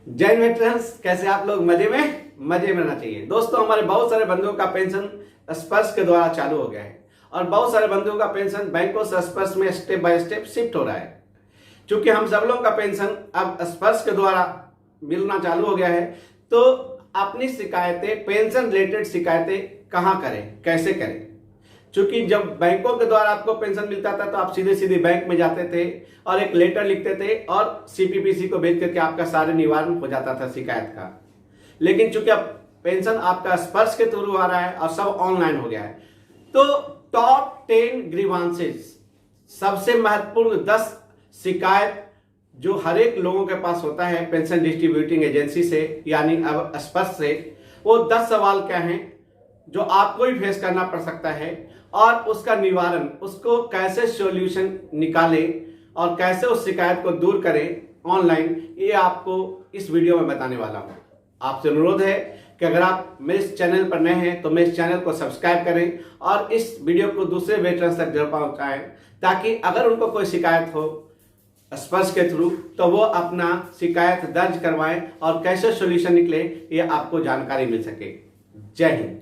जय वेटरन्स, कैसे आप लोग? मजे में रहना चाहिए। दोस्तों, हमारे बहुत सारे बंधुओं का पेंशन स्पर्श के द्वारा चालू हो गया है और बहुत सारे बंधुओं का पेंशन बैंकों से स्पर्श में स्टेप बाय स्टेप शिफ्ट हो रहा है। क्योंकि हम सब लोगों का पेंशन अब स्पर्श के द्वारा मिलना चालू हो गया है, तो अपनी शिकायतें, पेंशन रिलेटेड शिकायतें कहाँ करें, कैसे करें? क्योंकि जब बैंकों के द्वारा आपको पेंशन मिलता था तो आप सीधे सीधे बैंक में जाते थे और एक लेटर लिखते थे और सीपीपीसी को भेज करके आपका सारे निवारण हो जाता था शिकायत का। लेकिन चूंकि अब पेंशन आपका स्पर्श के थ्रू आ रहा है और सब ऑनलाइन हो गया है, तो टॉप 10 ग्रीवांसेस, सबसे महत्वपूर्ण 10 शिकायत जो हर एक लोगों के पास होता है पेंशन डिस्ट्रीब्यूटिंग एजेंसी से, यानी अब स्पर्श से, वो 10 सवाल क्या हैं जो आपको ही फेस करना पड़ सकता है और उसका निवारण, उसको कैसे सॉल्यूशन निकालें और कैसे उस शिकायत को दूर करें ऑनलाइन, ये आपको इस वीडियो में बताने वाला हूं। आपसे अनुरोध है कि अगर आप मेरे इस चैनल पर नए हैं तो मेरे इस चैनल को सब्सक्राइब करें और इस वीडियो को दूसरे वेटरन्स तक जरूर पहुंचाएं, ताकि अगर उनको कोई शिकायत हो स्पर्श के थ्रू तो वो अपना शिकायत दर्ज करवाएं और कैसे सॉल्यूशन निकले ये आपको जानकारी मिल सके। जय Hind.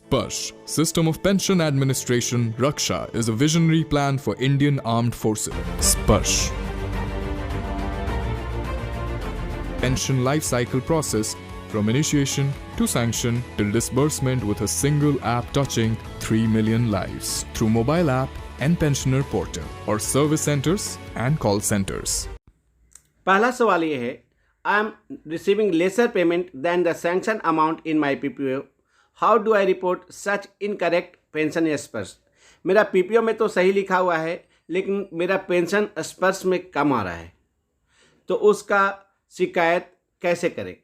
Sparsh, System of Pension Administration, Raksha, is a visionary plan for Indian Armed Forces. Sparsh. Pension life cycle process from initiation to sanction till disbursement with a single app touching 3 million lives through mobile app and pensioner portal or service centers and call centers. पहला सवाल ये है, I am receiving lesser payment than the sanction amount in my PPO. How do I report such incorrect pension स्पर्श? मेरा PPO में तो सही लिखा हुआ है लेकिन मेरा पेंशन स्पर्श में कम आ रहा है, तो उसका शिकायत कैसे करें?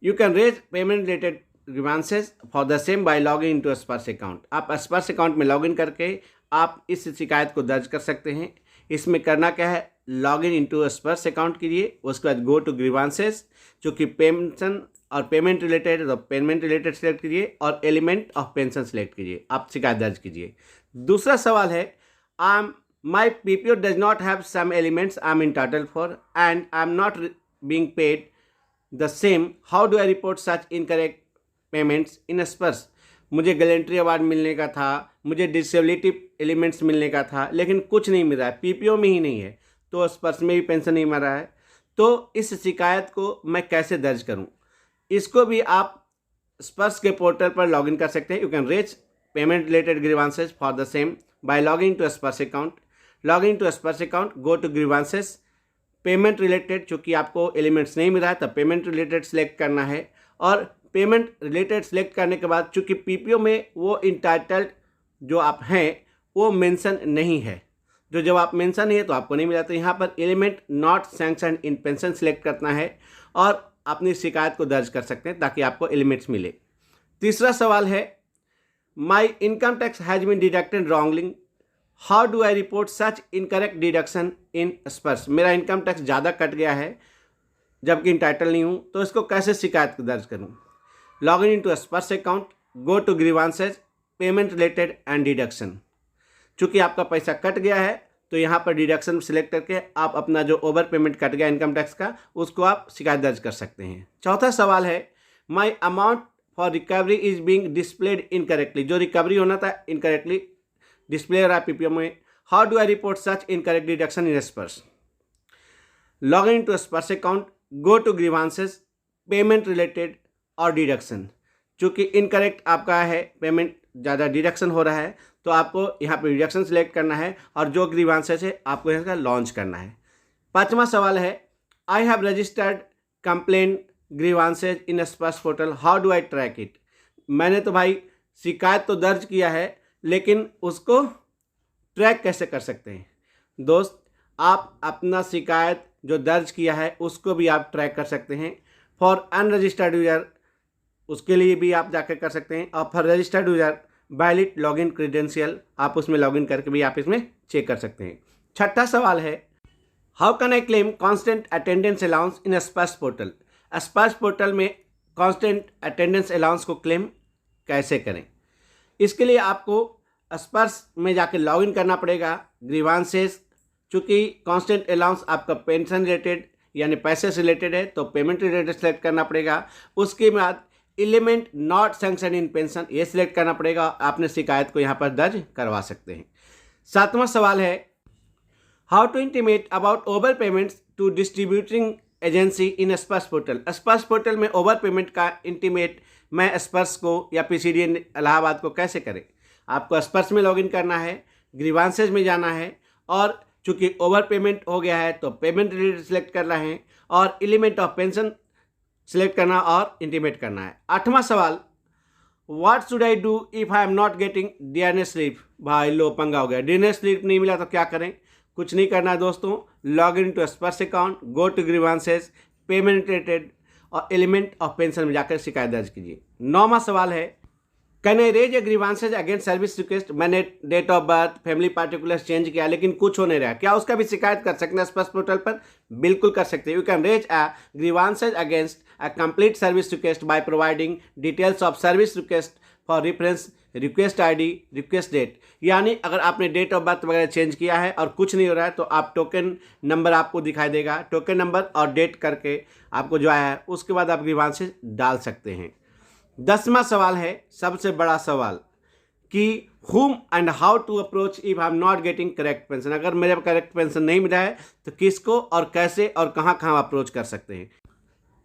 You can raise payment related grievances for the same by logging into Sparsh account. आप स्पर्श अकाउंट में लॉगिन करके आप इस शिकायत को दर्ज कर सकते हैं। इसमें करना क्या है, लॉगिन इनटू स्पर्श अकाउंट कीजिए, उसके बाद गो टू ग्रीवांसेस, जो कि पेंशन और पेमेंट रिलेटेड, तो पेमेंट रिलेटेड सेलेक्ट कीजिए और एलिमेंट ऑफ पेंशन सेलेक्ट कीजिए, आप शिकायत दर्ज कीजिए। दूसरा सवाल है, my PPO does not have some elements I am entitled for and I am not being paid the same, how do I report such incorrect payments in Sparsh? मुझे gallantry award मिलने का था, मुझे डिसेबिलिटी एलिमेंट्स मिलने का था, लेकिन कुछ नहीं मिल रहा है, पीपीओ में ही नहीं है, तो स्पर्श में भी पेंशन नहीं मिल रहा है, तो इस शिकायत को मैं कैसे दर्ज करूं? इसको भी आप स्पर्श के पोर्टल पर लॉगिन कर सकते हैं। You can raise payment related grievances for the same by logging to Sparsh account, logging to Sparsh account, go to grievances, payment related, चूँकि आपको एलिमेंट्स नहीं मिल रहा है तो पेमेंट रिलेटेड सेलेक्ट करना है और पेमेंट रिलेटेड सेलेक्ट करने के बाद चूँकि पीपीओ में वो इंटाइटल्ड जो आप हैं वो मेंशन नहीं है, जो जब आप मेंशन नहीं है तो आपको नहीं मिला, तो यहाँ पर element not sanction in pension select करना है और अपनी शिकायत को दर्ज कर सकते हैं ताकि आपको एलिमेंट्स मिले। तीसरा सवाल है, my income tax has been deducted wrongly, how do I report such incorrect deduction in Sparsh? मेरा इनकम टैक्स ज़्यादा कट गया है जबकि इंटाइटल नहीं हूँ, तो इसको कैसे शिकायत दर्ज करूँ? Login into Sparsh account, go to grievances, payment related and deduction. चूँकि आपका पैसा कट गया है तो यहाँ पर डिडक्शन सेलेक्ट करके आप अपना जो ओवर पेमेंट कट गया इनकम टैक्स का, उसको आप शिकायत दर्ज कर सकते हैं। चौथा सवाल है, my amount for recovery is being displayed incorrectly, जो रिकवरी होना था इनकरेक्टली डिस्प्ले हो रहा है पीपीओ में, how do I report such incorrect deduction in Sparsh? Log in to Sparsh account, go to grievances, payment related और डिडक्शन। चूँकि इनकरेक्ट आपका है, पेमेंट ज़्यादा डिडक्शन हो रहा है, तो आपको यहाँ पर डिडक्शन सेलेक्ट करना है और जो ग्रीवांसेस है आपको यहाँ का लॉन्च करना है। पांचवा सवाल है, I have registered complaint grievances in Sparsh portal, how do I track it? मैंने तो भाई शिकायत तो दर्ज किया है लेकिन उसको ट्रैक कैसे कर सकते हैं? दोस्त, आप अपना शिकायत जो दर्ज किया है उसको भी आप ट्रैक कर सकते हैं। फॉर अनरजिस्टर्ड यूजर, उसके लिए भी आप जाकर कर सकते हैं, और for registered user valid login credential, आप उसमें लॉगिन करके भी आप इसमें चेक कर सकते हैं। छठा सवाल है, how can I claim constant attendance allowance in Sparsh portal? Sparsh portal में कांस्टेंट अटेंडेंस अलाउंस को क्लेम कैसे करें? इसके लिए आपको स्पर्श में जाकर लॉगिन करना पड़ेगा, ग्रीवांसेस, चूँकि कांस्टेंट अलाउंस आपका पेंशन रिलेटेड यानी पैसे से रिलेटेड है तो पेमेंट रिलेटेड सेलेक्ट करना पड़ेगा। उसके बाद element not sanction in pension ये सिलेक्ट करना पड़ेगा। आपने शिकायत को यहाँ पर दर्ज करवा सकते हैं। 7वां सवाल है how to intimate about over payments to distributing agency in Sparsh portal. Sparsh portal में ओवर पेमेंट का इंटीमेट मैं स्पर्श को या पीसीडीएन इलाहाबाद को कैसे करें। आपको स्पर्श में लॉगिन करना है, ग्रीवांसेज में जाना है और चूंकि ओवर पेमेंट हो गया है तो पेमेंट रिलेटेड सेलेक्ट करना है और एलिमेंट ऑफ पेंशन सिलेक्ट करना और इंटीमेट करना है। 8वां सवाल what should I do if I am not getting DNA slip. भाई लो पंगा हो गया, डीएनए स्लिप नहीं मिला तो क्या करें। कुछ नहीं करना है दोस्तों, log in to Sparsh account, go to grievances, payment related और एलिमेंट ऑफ पेंशन में जाकर शिकायत दर्ज कीजिए। 9वां सवाल है can I raise a grievances against service request. मैंने date of birth family particulars change किया लेकिन कुछ हो नहीं रहा, क्या उसका भी शिकायत कर सकते हैं स्पर्श पोर्टल पर? बिल्कुल कर सकते हैं। You can raise a grievances against a complete service request by providing details of service request for reference, request ID, request date. यानी अगर आपने डेट ऑफ बर्थ वगैरह चेंज किया है और कुछ नहीं हो रहा है तो आप टोकन नंबर आपको दिखाई देगा, टोकन नंबर और डेट करके आपको जो आया है उसके बाद आप ग्रीवांसेज डाल सकते हैं। 10वां सवाल है सबसे बड़ा सवाल कि whom and how to approach if I am not getting correct pension। अगर मेरे करेक्ट पेंशन नहीं मिला है तो किसको और कैसे और कहाँ कहाँ अप्रोच कर सकते हैं।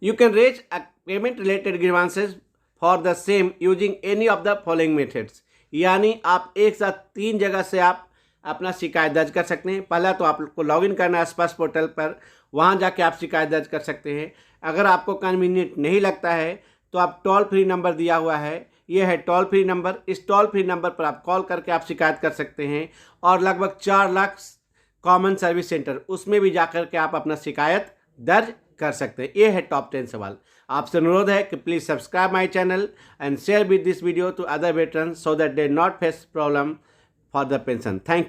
You can raise a payment related grievances for the same using any of the following methods. यानी आप एक साथ 3 जगह से आप अपना शिकायत दर्ज कर सकते हैं। पहला तो आपको लॉगिन करना है स्पर्श पोर्टल पर, वहाँ जाके आप शिकायत दर्ज कर सकते हैं। अगर आपको कन्वीनियंट नहीं लगता है तो आप टोल फ्री नंबर दिया हुआ है, ये है टोल फ्री नंबर, इस टोल फ्री नंबर पर आप कॉल करके आप शिकायत कर सकते हैं। और लगभग 4 लाख कॉमन सर्विस सेंटर उसमें भी जाकर के आप अपना शिकायत दर्ज कर सकते हैं। ये है टॉप 10 सवाल। आपसे अनुरोध है कि please subscribe my channel and share with this video to other veterans so that they not face problem for the pension. Thank you.